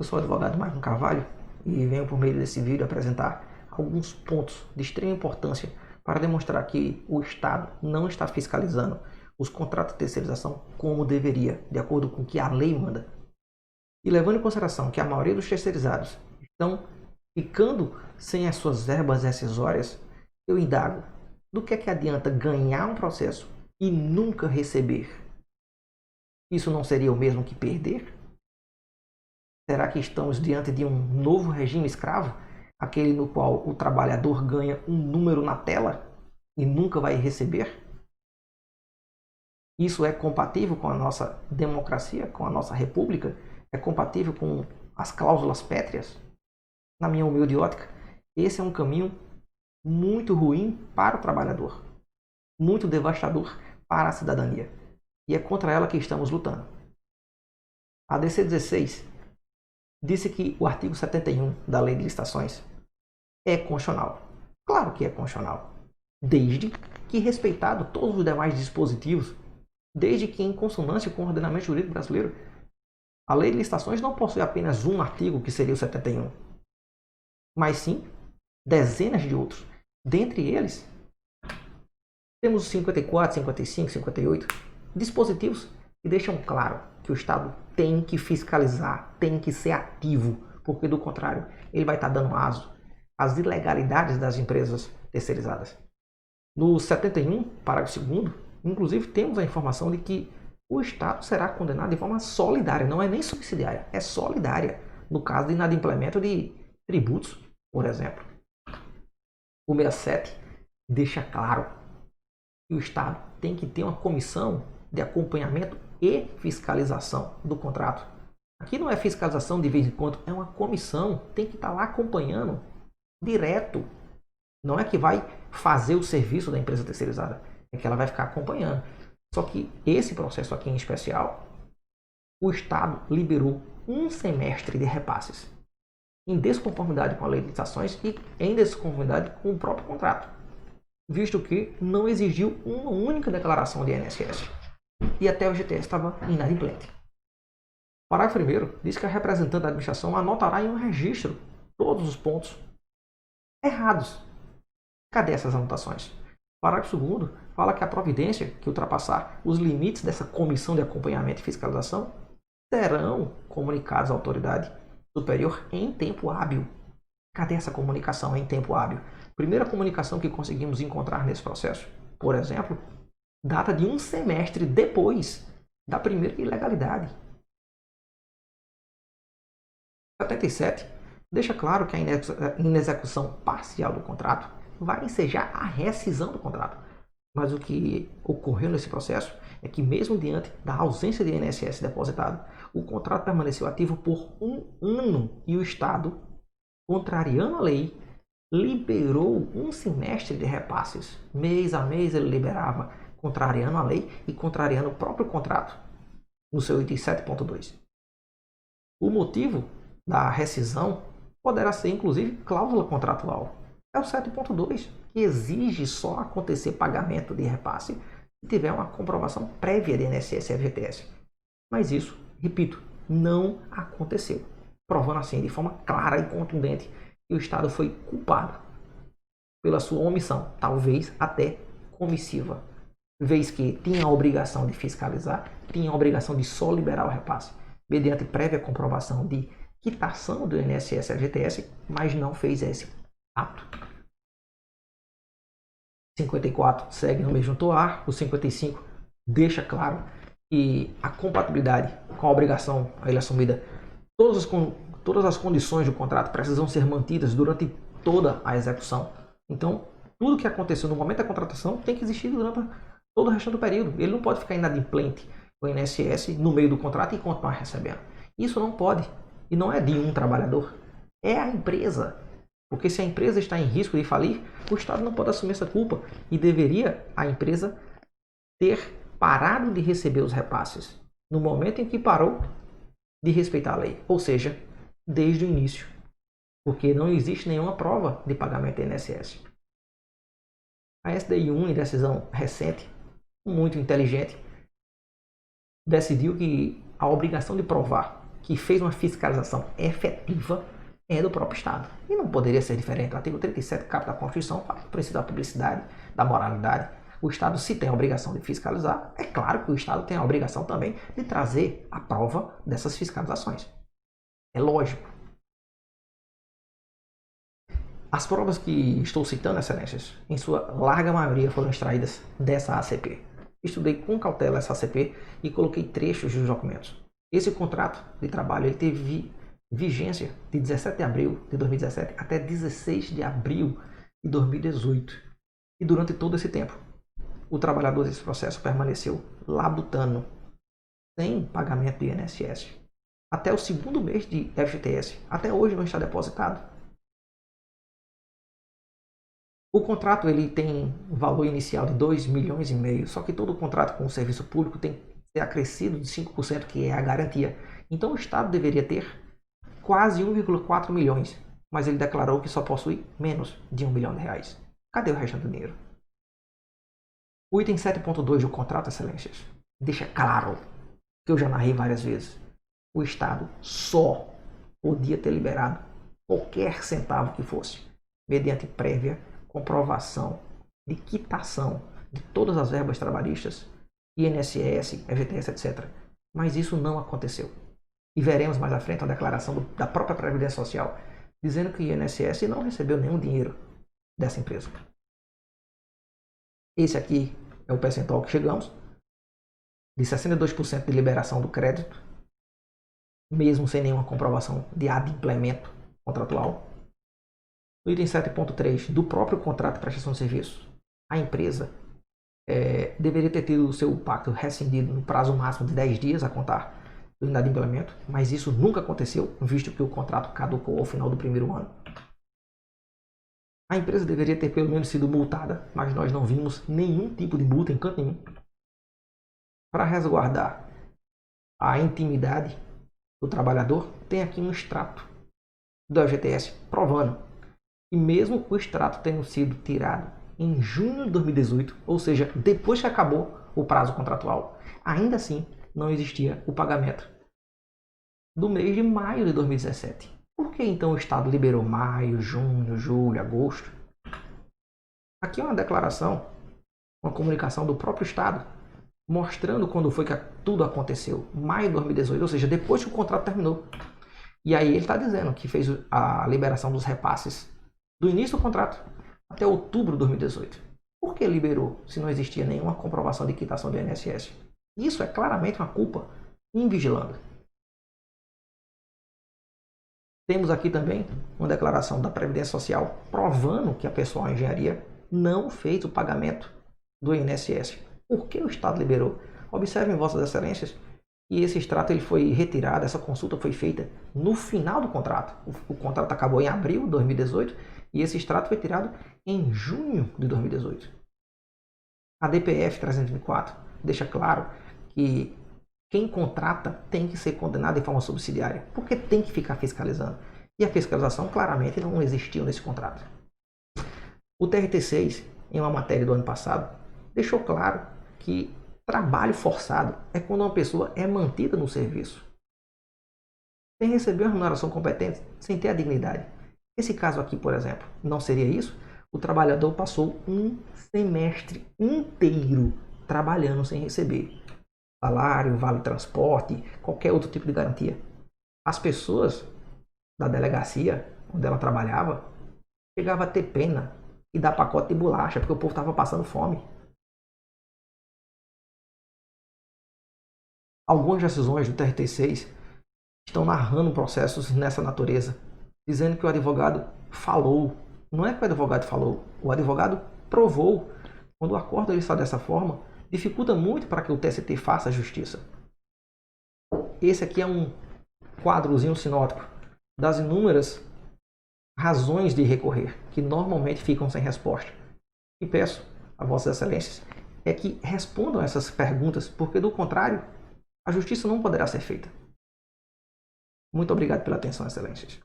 Eu sou o advogado Marco Carvalho e venho por meio desse vídeo apresentar alguns pontos de extrema importância para demonstrar que o Estado não está fiscalizando os contratos de terceirização como deveria, de acordo com o que a lei manda. E levando em consideração que a maioria dos terceirizados estão ficando sem as suas verbas rescisórias, eu indago, do que é que adianta ganhar um processo e nunca receber? Isso não seria o mesmo que perder? Será que estamos diante de um novo regime escravo? Aquele no qual o trabalhador ganha um número na tela e nunca vai receber? Isso é compatível com a nossa democracia, com a nossa república? É compatível com as cláusulas pétreas? Na minha humilde ótica, esse é um caminho muito ruim para o trabalhador, muito devastador para a cidadania. E é contra ela que estamos lutando. A DC 16 disse que o artigo 71 da Lei de Licitações é constitucional. Claro que é constitucional, desde que respeitado todos os demais dispositivos, desde que em consonância com o ordenamento jurídico brasileiro. A Lei de Licitações não possui apenas um artigo, que seria o 71, mas sim dezenas de outros. Dentre eles, temos os 54, 55, 58, dispositivos que deixam claro que o Estado tem que fiscalizar, tem que ser ativo, porque do contrário, ele vai estar dando aso às ilegalidades das empresas terceirizadas. No 71, parágrafo 2º, inclusive temos a informação de que o Estado será condenado de forma solidária, não é nem subsidiária, é solidária, no caso de inadimplemento de tributos, por exemplo. O 67 deixa claro que o Estado tem que ter uma comissão de acompanhamento e fiscalização do contrato. Aqui não é fiscalização de vez em quando, é uma comissão, tem que estar lá acompanhando direto. Não é que vai fazer o serviço da empresa terceirizada, é que ela vai ficar acompanhando. Só que esse processo aqui em especial, o Estado liberou um semestre de repasses, em desconformidade com a Lei de Licitações e em desconformidade com o próprio contrato, visto que não exigiu uma única declaração de INSS e até o GTS estava inadimplente. Parágrafo 1º diz que a representante da administração anotará em um registro todos os pontos errados. Cadê essas anotações? Parágrafo 2º fala que a providência que ultrapassar os limites dessa comissão de acompanhamento e fiscalização serão comunicados à autoridade superior em tempo hábil. Cadê essa comunicação em tempo hábil? Primeira comunicação que conseguimos encontrar nesse processo, por exemplo, data de um semestre depois da primeira ilegalidade. 77 deixa claro que a inexecução parcial do contrato vai ensejar a rescisão do contrato. Mas o que ocorreu nesse processo é que, mesmo diante da ausência de INSS depositado, o contrato permaneceu ativo por um ano e o Estado, contrariando a lei, liberou um semestre de repasses. Mês a mês ele liberava, contrariando a lei e contrariando o próprio contrato, no seu item 7.2. O motivo da rescisão poderá ser, inclusive, cláusula contratual. É o 7.2, que exige só acontecer pagamento de repasse se tiver uma comprovação prévia de INSS e FGTS. Mas isso, repito, não aconteceu, provando assim de forma clara e contundente que o Estado foi culpado pela sua omissão, talvez até comissiva, vez que tinha a obrigação de fiscalizar, tinha a obrigação de só liberar o repasse, mediante prévia comprovação de quitação do INSS e FGTS, mas não fez esse ato. 54 segue no mesmo toar, o 55 deixa claro que a compatibilidade com a obrigação a ele assumida, todas as condições do contrato precisam ser mantidas durante toda a execução. Então, tudo que aconteceu no momento da contratação tem que existir durante todo o resto do período. Ele não pode ficar inadimplente com o INSS no meio do contrato e continuar recebendo. Isso não pode. E não é de um trabalhador, é a empresa. Porque se a empresa está em risco de falir, o Estado não pode assumir essa culpa. E deveria a empresa ter parado de receber os repasses no momento em que parou de respeitar a lei. Ou seja, desde o início. Porque não existe nenhuma prova de pagamento do INSS. A SDI 1, em decisão recente, muito inteligente, decidiu que a obrigação de provar que fez uma fiscalização efetiva é do próprio Estado. E não poderia ser diferente. O artigo 37, caput da Constituição, fala do princípio da publicidade, da moralidade. O Estado, se tem a obrigação de fiscalizar, é claro que o Estado tem a obrigação também de trazer a prova dessas fiscalizações. É lógico. As provas que estou citando, excelências, em sua larga maioria foram extraídas dessa ACP. Estudei com cautela essa ACP e coloquei trechos dos documentos. Esse contrato de trabalho ele teve vigência de 17 de abril de 2017 até 16 de abril de 2018. E durante todo esse tempo, o trabalhador desse processo permaneceu labutando, sem pagamento de INSS. Até o segundo mês de FGTS. Até hoje não está depositado. O contrato ele tem valor inicial de 2,5 milhões, só que todo contrato com o serviço público tem que ser acrescido de 5%, que é a garantia. Então o Estado deveria ter quase 1,4 milhões, mas ele declarou que só possui menos de R$1 milhão. Cadê o restante do dinheiro? O item 7.2 do contrato, excelências, deixa claro, que eu já narrei várias vezes, o Estado só podia ter liberado qualquer centavo que fosse, mediante prévia comprovação de quitação de todas as verbas trabalhistas, INSS, FGTS, etc. Mas isso não aconteceu. E veremos mais à frente uma declaração da própria Previdência Social dizendo que o INSS não recebeu nenhum dinheiro dessa empresa. Esse aqui é o percentual que chegamos, de 62% de liberação do crédito, mesmo sem nenhuma comprovação de adimplemento contratual. No item 7.3 do próprio contrato de prestação de serviço, a empresa deveria ter tido o seu pacto rescindido no prazo máximo de 10 dias a contar do inadimplemento, mas isso nunca aconteceu, visto que o contrato caducou ao final do primeiro ano. A empresa deveria ter pelo menos sido multada, mas nós não vimos nenhum tipo de multa em canto nenhum. Para resguardar a intimidade do trabalhador, tem aqui um extrato do FGTS provando. E mesmo o extrato tendo sido tirado em junho de 2018, ou seja, depois que acabou o prazo contratual, ainda assim não existia o pagamento do mês de maio de 2017. Por que então o Estado liberou maio, junho, julho, agosto? Aqui é uma declaração, uma comunicação do próprio Estado, mostrando quando foi que tudo aconteceu. Maio de 2018, ou seja, depois que o contrato terminou. E aí ele está dizendo que fez a liberação dos repasses do início do contrato até outubro de 2018. Por que liberou se não existia nenhuma comprovação de quitação do INSS? Isso é claramente uma culpa invigilando. Temos aqui também uma declaração da Previdência Social provando que a pessoal em engenharia não fez o pagamento do INSS. Por que o Estado liberou? Observem, Vossas Excelências, que esse extrato ele foi retirado, essa consulta foi feita no final do contrato. O contrato acabou em abril de 2018 e esse extrato foi tirado em junho de 2018. A DPF 324 deixa claro que quem contrata tem que ser condenado de forma subsidiária, porque tem que ficar fiscalizando. E a fiscalização claramente não existiu nesse contrato. O TRT6, em uma matéria do ano passado, deixou claro que trabalho forçado é quando uma pessoa é mantida no serviço, sem receber uma remuneração competente, sem ter a dignidade. Esse caso aqui, por exemplo, não seria isso? O trabalhador passou um semestre inteiro trabalhando sem receber salário, vale transporte, qualquer outro tipo de garantia. As pessoas da delegacia onde ela trabalhava chegavam a ter pena e dar pacote de bolacha porque o povo estava passando fome. Algumas decisões do TRT6 estão narrando processos nessa natureza, dizendo que o advogado falou. Não é que o advogado falou, o advogado provou. Quando o acordo está dessa forma, dificulta muito para que o TST faça a justiça. Esse aqui é um quadrozinho sinótico das inúmeras razões de recorrer, que normalmente ficam sem resposta. E peço a Vossas Excelências é que respondam essas perguntas, porque do contrário, a justiça não poderá ser feita. Muito obrigado pela atenção, Excelências.